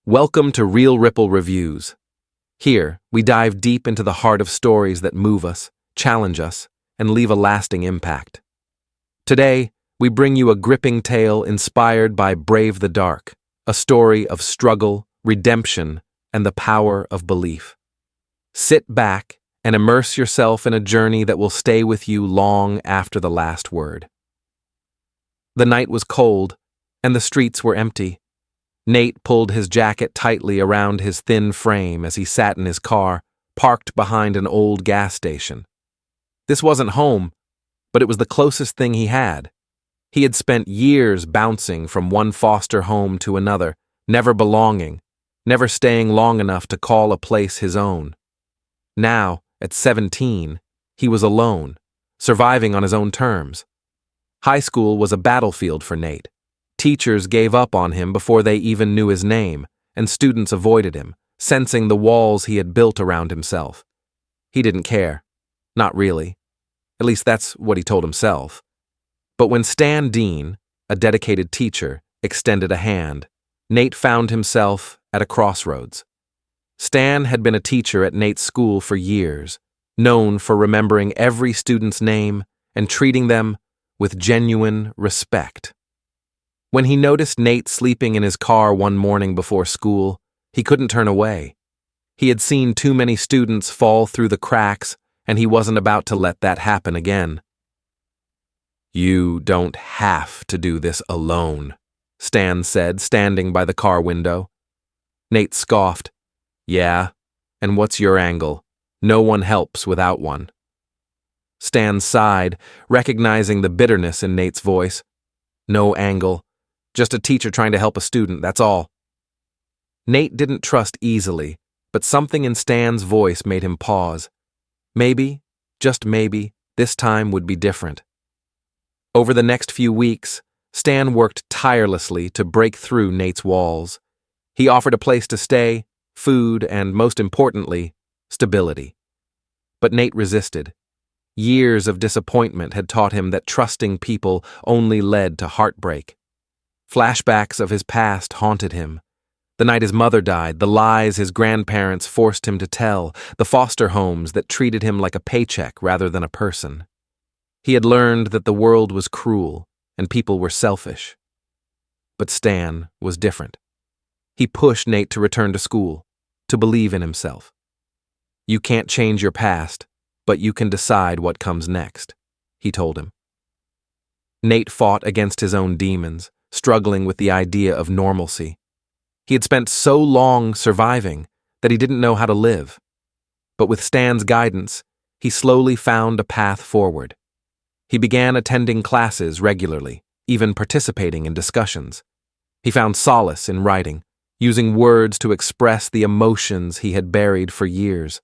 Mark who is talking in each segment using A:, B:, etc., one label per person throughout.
A: Welcome to ReelRipple Reviews. Here, we dive deep into the heart of stories that move us, challenge us, and leave a lasting impact. Today, we bring you a gripping tale inspired by Brave the Dark, a story of struggle, redemption, and the power of belief. Sit back and immerse yourself in a journey that will stay with you long after the last word. The night was cold, and the streets were empty. Nate pulled his jacket tightly around his thin frame as he sat in his car, parked behind an old gas station. This wasn't home, but it was the closest thing he had. He had spent years bouncing from one foster home to another, never belonging, never staying long enough to call a place his own. Now, at 17, he was alone, surviving on his own terms. High school was a battlefield for Nate. Teachers gave up on him before they even knew his name, and students avoided him, sensing the walls he had built around himself. He didn't care. Not really. At least that's what he told himself. But when Stan Dean, a dedicated teacher, extended a hand, Nate found himself at a crossroads. Stan had been a teacher at Nate's school for years, known for remembering every student's name and treating them with genuine respect. When he noticed Nate sleeping in his car one morning before school, he couldn't turn away. He had seen too many students fall through the cracks, and he wasn't about to let that happen again. "You don't have to do this alone," Stan said, standing by the car window. Nate scoffed. "Yeah, and what's your angle? No one helps without one." Stan sighed, recognizing the bitterness in Nate's voice. "No angle. Just a teacher trying to help a student, that's all." Nate didn't trust easily, but something in Stan's voice made him pause. Maybe, just maybe, this time would be different. Over the next few weeks, Stan worked tirelessly to break through Nate's walls. He offered a place to stay, food, and most importantly, stability. But Nate resisted. Years of disappointment had taught him that trusting people only led to heartbreak. Flashbacks of his past haunted him. The night his mother died, the lies his grandparents forced him to tell, the foster homes that treated him like a paycheck rather than a person. He had learned that the world was cruel and people were selfish. But Stan was different. He pushed Nate to return to school, to believe in himself. "You can't change your past, but you can decide what comes next," he told him. Nate fought against his own demons, struggling with the idea of normalcy. He had spent so long surviving that he didn't know how to live. But with Stan's guidance, he slowly found a path forward. He began attending classes regularly, even participating in discussions. He found solace in writing, using words to express the emotions he had buried for years.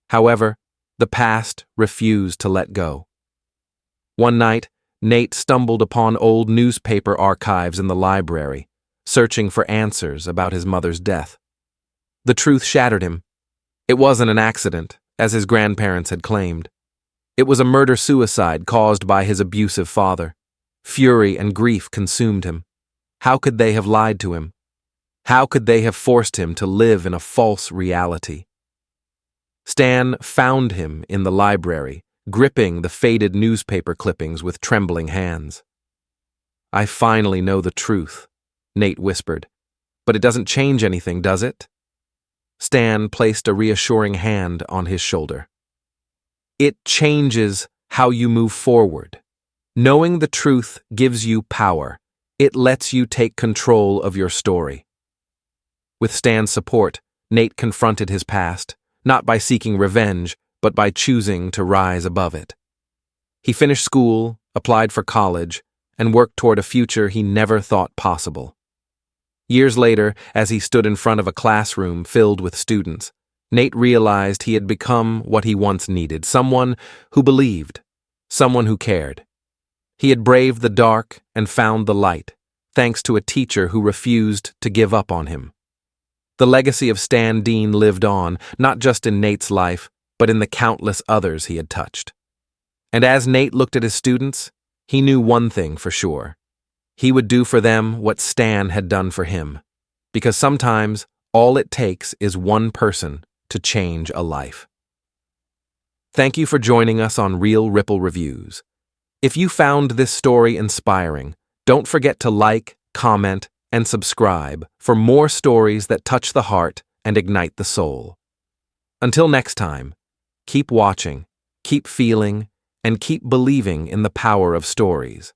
A: However, the past refused to let go. One night, Nate stumbled upon old newspaper archives in the library, searching for answers about his mother's death. The truth shattered him. It wasn't an accident, as his grandparents had claimed. It was a murder-suicide caused by his abusive father. Fury and grief consumed him. How could they have lied to him? How could they have forced him to live in a false reality? Stan found him in the library, gripping the faded newspaper clippings with trembling hands. "I finally know the truth," Nate whispered. "But it doesn't change anything, does it?" Stan placed a reassuring hand on his shoulder. "It changes how you move forward. Knowing the truth gives you power. It lets you take control of your story." With Stan's support, Nate confronted his past, not by seeking revenge, but by choosing to rise above it. He finished school, applied for college, and worked toward a future he never thought possible. Years later, as he stood in front of a classroom filled with students, Nate realized he had become what he once needed, someone who believed, someone who cared. He had braved the dark and found the light, thanks to a teacher who refused to give up on him. The legacy of Stan Dean lived on, not just in Nate's life, but in the countless others he had touched. And as Nate looked at his students, he knew one thing for sure. He would do for them what Stan had done for him. because sometimes all it takes is one person to change a life. Thank you for joining us on ReelRipple Reviews. If you found this story inspiring, don't forget to like, comment, and subscribe for more stories that touch the heart and ignite the soul. Until next time, keep watching, keep feeling, and keep believing in the power of stories.